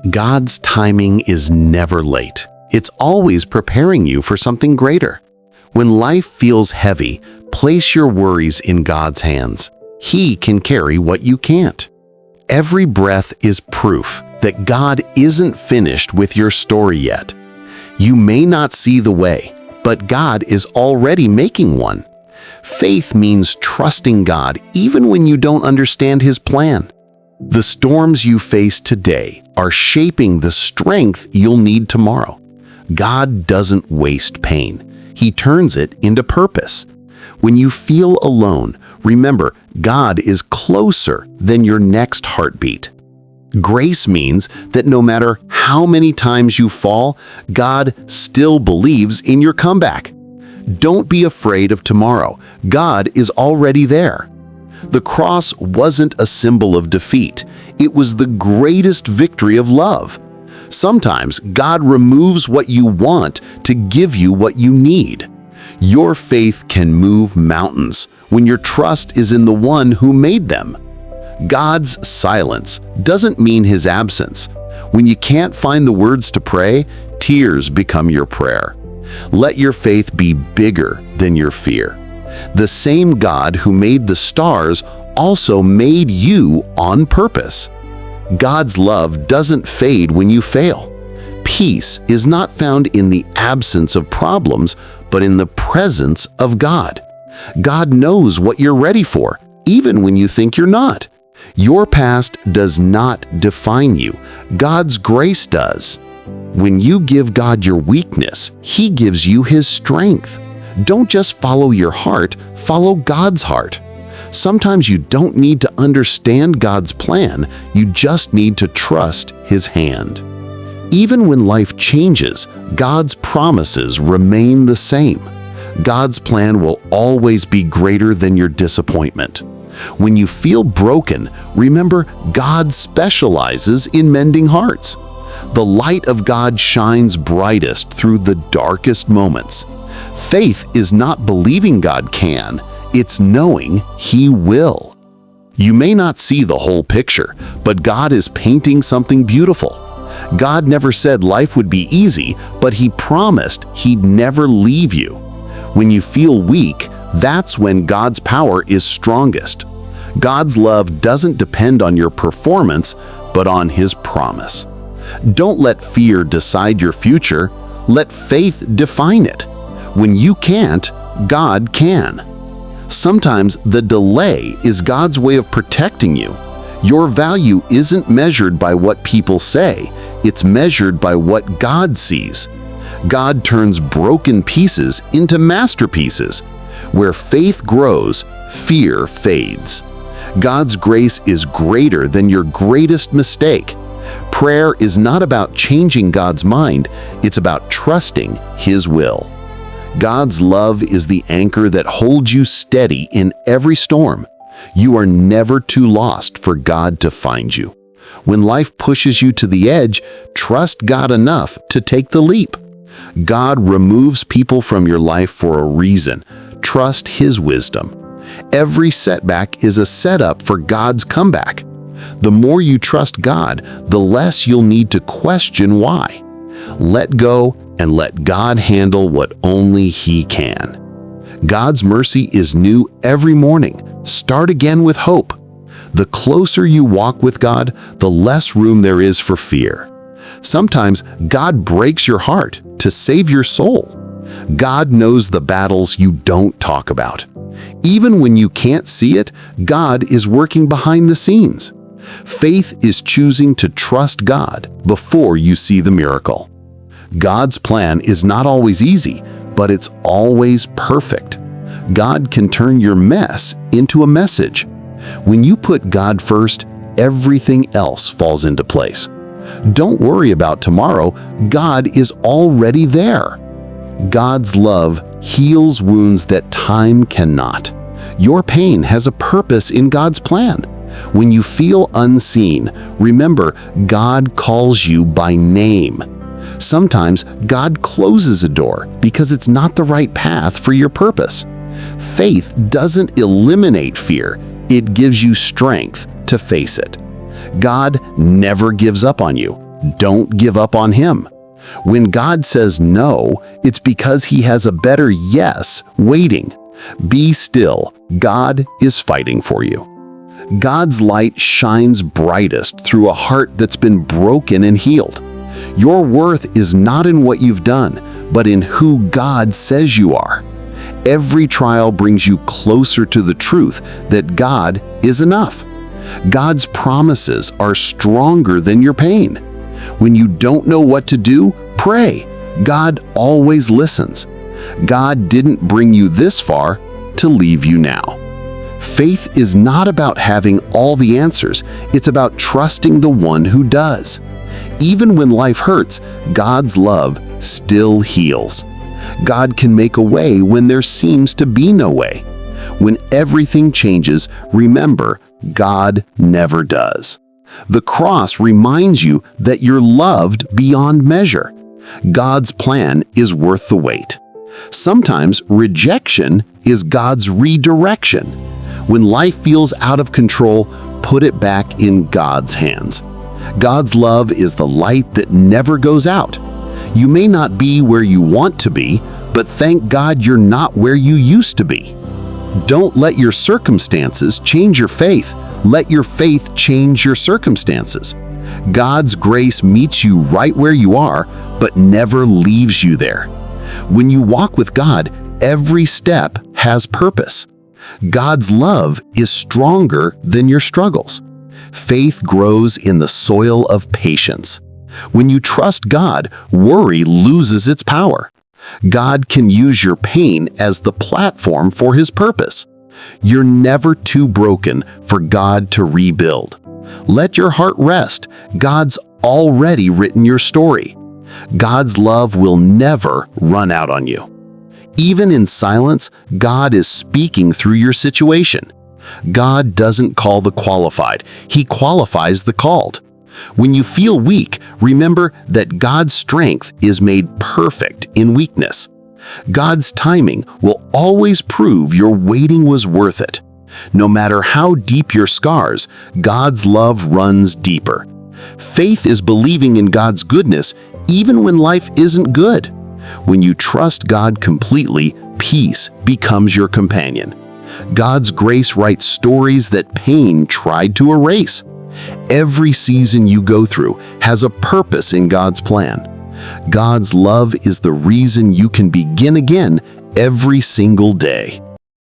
God's timing is never late. It's always preparing you for something greater. When life feels heavy, place your worries in God's hands. He can carry what you can't. Every breath is proof that God isn't finished with your story yet. You may not see the way, but God is already making one. Faith means trusting God even when you don't understand His plan. The storms you face today are shaping the strength you'll need tomorrow. God doesn't waste pain. He turns it into purpose. When you feel alone, remember, God is closer than your next heartbeat. Grace means that no matter how many times you fall, God still believes in your comeback. Don't be afraid of tomorrow. God is already there. The cross wasn't a symbol of defeat. It was the greatest victory of love. Sometimes God removes what you want to give you what you need. Your faith can move mountains when your trust is in the one who made them. God's silence doesn't mean His absence. When you can't find the words to pray, tears become your prayer. Let your faith be bigger than your fear. The same God who made the stars also made you on purpose. God's love doesn't fade when you fail. Peace is not found in the absence of problems, but in the presence of God. God knows what you're ready for, even when you think you're not. Your past does not define you. God's grace does. When you give God your weakness, He gives you His strength. Don't just follow your heart, follow God's heart. Sometimes you don't need to understand God's plan, you just need to trust His hand. Even when life changes, God's promises remain the same. God's plan will always be greater than your disappointment. When you feel broken, remember God specializes in mending hearts. The light of God shines brightest through the darkest moments. Faith is not believing God can, it's knowing He will. You may not see the whole picture, but God is painting something beautiful. God never said life would be easy, but He promised He'd never leave you. When you feel weak, that's when God's power is strongest. God's love doesn't depend on your performance, but on His promise. Don't let fear decide your future, let faith define it. When you can't, God can. Sometimes the delay is God's way of protecting you. Your value isn't measured by what people say, it's measured by what God sees. God turns broken pieces into masterpieces. Where faith grows, fear fades. God's grace is greater than your greatest mistake. Prayer is not about changing God's mind, it's about trusting His will. God's love is the anchor that holds you steady in every storm. You are never too lost for God to find you. When life pushes you to the edge, trust God enough to take the leap. God removes people from your life for a reason. Trust His wisdom. Every setback is a setup for God's comeback. The more you trust God, the less you'll need to question why. Let go and let God handle what only He can. God's mercy is new every morning. Start again with hope. The closer you walk with God, the less room there is for fear. Sometimes God breaks your heart to save your soul. God knows the battles you don't talk about. Even when you can't see it, God is working behind the scenes. Faith is choosing to trust God before you see the miracle. God's plan is not always easy, but it's always perfect. God can turn your mess into a message. When you put God first, everything else falls into place. Don't worry about tomorrow, God is already there. God's love heals wounds that time cannot. Your pain has a purpose in God's plan. When you feel unseen, remember God calls you by name. Sometimes God closes a door because it's not the right path for your purpose. Faith doesn't eliminate fear, it gives you strength to face it. God never gives up on you, Don't give up on Him. When God says no, it's because He has a better yes waiting. Be still. God is fighting for you. God's light shines brightest through a heart that's been broken and healed. Your worth is not in what you've done, but in who God says you are. Every trial brings you closer to the truth that God is enough. God's promises are stronger than your pain. When you don't know what to do, pray. God always listens. God didn't bring you this far to leave you now. Faith is not about having all the answers. It's about trusting the one who does. Even when life hurts, God's love still heals. God can make a way when there seems to be no way. When everything changes, remember, God never does. The cross reminds you that you're loved beyond measure. God's plan is worth the wait. Sometimes rejection is God's redirection. When life feels out of control, put it back in God's hands. God's love is the light that never goes out. You may not be where you want to be, but thank God you're not where you used to be. Don't let your circumstances change your faith. Let your faith change your circumstances. God's grace meets you right where you are, but never leaves you there. When you walk with God, every step has purpose. God's love is stronger than your struggles. Faith grows in the soil of patience. When you trust God, worry loses its power. God can use your pain as the platform for His purpose. You're never too broken for God to rebuild. Let your heart rest. God's already written your story. God's love will never run out on you. Even in silence, God is speaking through your situation. God doesn't call the qualified. He qualifies the called. When you feel weak, remember that God's strength is made perfect in weakness. God's timing will always prove your waiting was worth it. No matter how deep your scars, God's love runs deeper. Faith is believing in God's goodness even when life isn't good. When you trust God completely, peace becomes your companion. God's grace writes stories that pain tried to erase. Every season you go through has a purpose in God's plan. God's love is the reason you can begin again every single day.